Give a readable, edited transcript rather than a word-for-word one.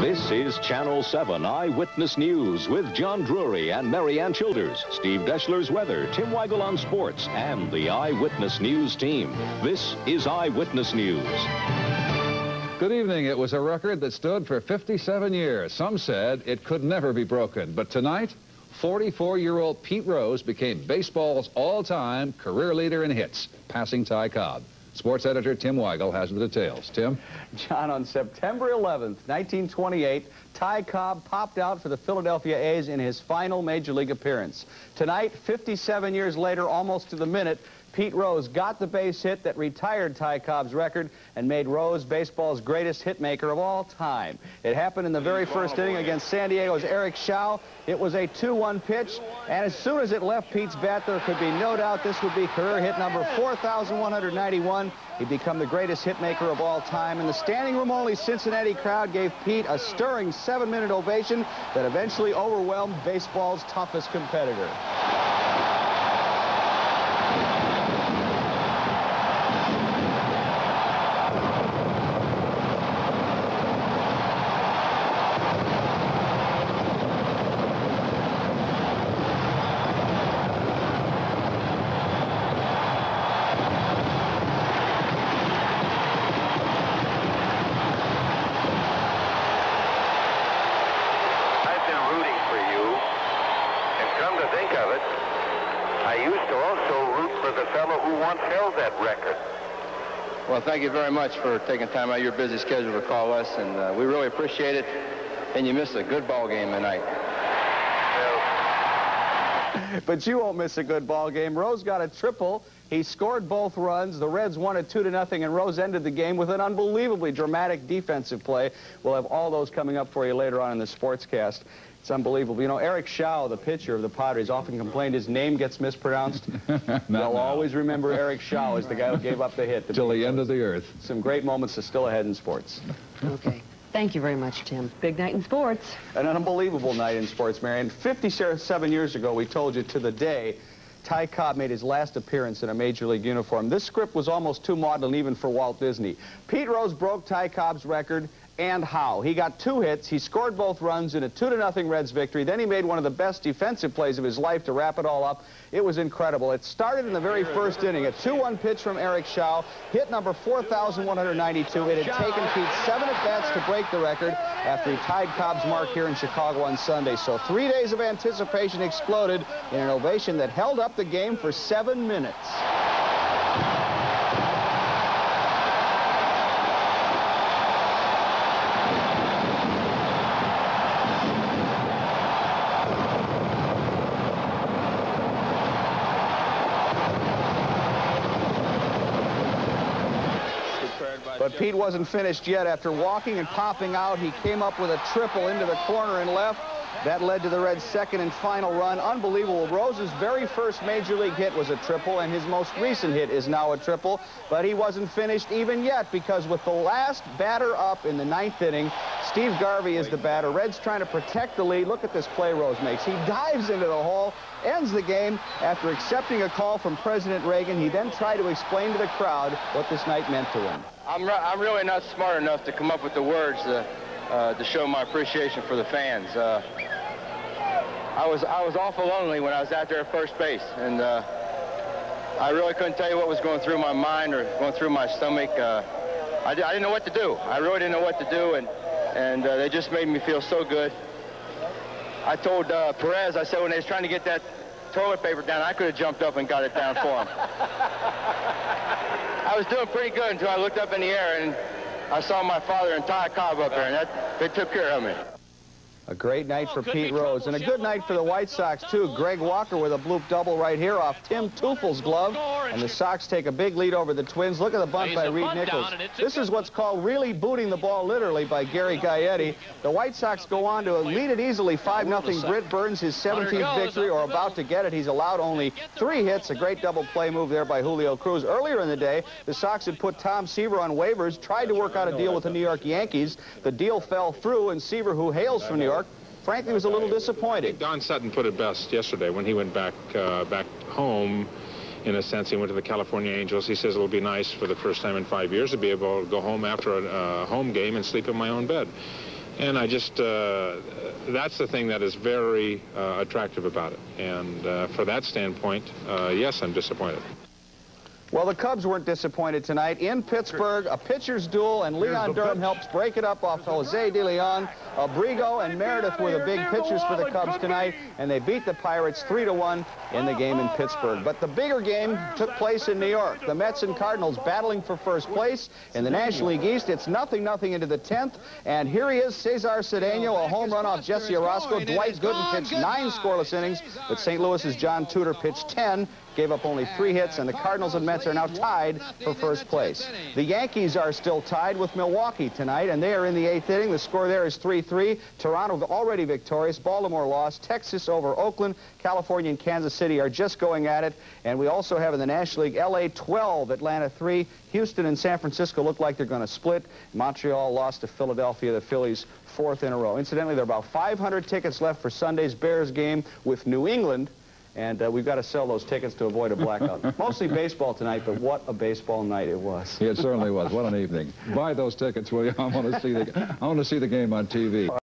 This is Channel 7 Eyewitness News with John Drury and Marianne Childers, Steve Deschler's weather, Tim Weigel on sports, and the Eyewitness News team. This is Eyewitness News. Good evening. It was a record that stood for 57 years. Some said it could never be broken. But tonight, 44-year-old Pete Rose became baseball's all-time career leader in hits, passing Ty Cobb. Sports editor Tim Weigel has the details. Tim? John, on September 11th, 1928, Ty Cobb popped out for the Philadelphia A's in his final Major League appearance. Tonight, 57 years later, almost to the minute, Pete Rose got the base hit that retired Ty Cobb's record and made Rose baseball's greatest hit maker of all time. It happened in the very first inning against San Diego's Eric Shaw. It was a 2-1 pitch, and as soon as it left Pete's bat, there could be no doubt this would be career hit number 4,191. He'd become the greatest hit maker of all time, and the standing room only Cincinnati crowd gave Pete a stirring 7-minute ovation that eventually overwhelmed baseball's toughest competitor. Well, thank you very much for taking time out of your busy schedule to call us, and we really appreciate it. And you missed a good ball game tonight. But you won't miss a good ball game. Rose got a triple. He scored both runs. The Reds won it 2-0, and Rose ended the game with an unbelievably dramatic defensive play. We'll have all those coming up for you later on in the Sportscast. It's unbelievable. You know, Eric Shaw, the pitcher of the Padres, often complained his name gets mispronounced. They'll always remember Eric Shaw as the guy who gave up the hit. Till the end of the earth. Some great moments are still ahead in sports. Okay. Thank you very much, Tim. Big night in sports. An unbelievable night in sports, Marianne. 57 years ago, we told you to the day, Ty Cobb made his last appearance in a Major League uniform. This script was almost too maudlin even for Walt Disney. Pete Rose broke Ty Cobb's record, and how. He got 2 hits, he scored both runs in a 2-0 Reds victory, then he made one of the best defensive plays of his life to wrap it all up. It was incredible. It started in the very first inning, a 2-1 pitch from Eric Shaw, hit number 4,192. It had taken Pete 7 at-bats to break the record after he tied Cobb's mark here in Chicago on Sunday. So 3 days of anticipation exploded in an ovation that held up the game for 7 minutes. But Pete wasn't finished yet. After walking and popping out, he came up with a triple into the corner and left. That led to the Reds' second and final run. Unbelievable. Rose's very first Major League hit was a triple, and his most recent hit is now a triple. But he wasn't finished even yet, because with the last batter up in the 9th inning, Steve Garvey is the batter. Reds trying to protect the lead. Look at this play Rose makes. He dives into the hole, ends the game. After accepting a call from President Reagan, he then tried to explain to the crowd what this night meant to him. I'm really not smart enough to come up with the words to show my appreciation for the fans. I was awful lonely when I was out there at first base, and I really couldn't tell you what was going through my mind or going through my stomach. I didn't know what to do. I really didn't know what to do, and they just made me feel so good. I told Perez, I said when they was trying to get that toilet paper down, I could have jumped up and got it down for him. I was doing pretty good until I looked up in the air and I saw my father and Ty Cobb up there, and they took care of me. A great night for Pete Rose, and a good night for the White Sox, too. Greg Walker with a bloop double right here off Tim Teufel's glove, and the Sox take a big lead over the Twins. Look at the bunt by Reed Nichols. This is what's called really booting the ball literally by Gary Gaetti. The White Sox go on to lead it easily, 5-0. Britt Burns, his 17th victory, or about to get it. He's allowed only 3 hits, a great double play move there by Julio Cruz. Earlier in the day, the Sox had put Tom Seaver on waivers, tried to work out a deal with the New York Yankees. The deal fell through, and Seaver, who hails from New York, frankly, was a little disappointed. Don Sutton put it best yesterday when he went back home. In a sense, he went to the California Angels. He says it'll be nice for the first time in 5 years to be able to go home after a home game and sleep in my own bed. And I just, that's the thing that is very attractive about it. And for that standpoint, yes, I'm disappointed. Well, the Cubs weren't disappointed tonight. In Pittsburgh, a pitcher's duel, and Leon Durham helps break it up off Jose De Leon. Abrigo and Meredith were the big pitchers for the Cubs tonight, and they beat the Pirates 3-1 in the game in Pittsburgh. But the bigger game took place in New York. The Mets and Cardinals battling for first place in the National League East. It's 0-0 into the 10th, and here he is, Cesar Cedeno, a home run off Jesse Orozco. Dwight Gooden pitched 9 scoreless innings, but St. Louis's John Tudor pitched 10. Gave up only 3 hits, and the Cardinals and Mets are now tied for first place. The Yankees are still tied with Milwaukee tonight, and they are in the 8th inning. The score there is 3-3. Toronto already victorious. Baltimore lost. Texas over Oakland. California and Kansas City are just going at it. And we also have in the National League, LA 12, Atlanta 3. Houston and San Francisco look like they're going to split. Montreal lost to Philadelphia, the Phillies, 4th in a row. Incidentally, there are about 500 tickets left for Sunday's Bears game with New England. And we've got to sell those tickets to avoid a blackout. Mostly baseball tonight, but what a baseball night it was. It certainly was. What an evening. Buy those tickets, will you? I want to see the game on TV.